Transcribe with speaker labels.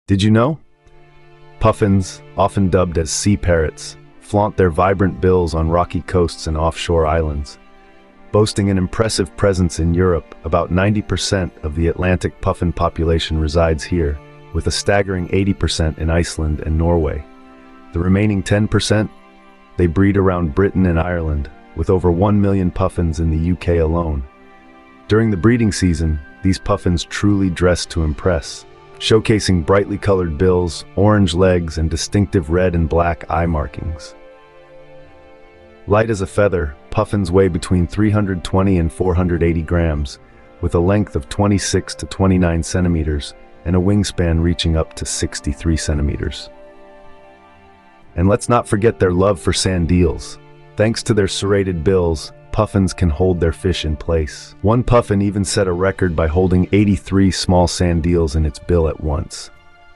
Speaker 1: Did you know? Puffins, often dubbed as sea parrots, flaunt their vibrant bills on rocky coasts and offshore islands. Boasting an impressive presence in Europe, about 90% of the Atlantic puffin population resides here, with a staggering 80% in Iceland and Norway. The remaining 10%? They breed around Britain and Ireland, with over 1 million puffins in the UK alone. During the breeding season, these puffins truly dress to impress, showcasing brightly colored bills, orange legs, and distinctive red and black eye markings. Light as a feather, puffins weigh between 320 and 480 grams, with a length of 26 to 29 centimeters and a wingspan reaching up to 63 centimeters. And let's not forget their love for sand eels. Thanks to their serrated bills, puffins can hold their fish in place. One puffin even set a record by holding 83 small sand eels in its bill at once.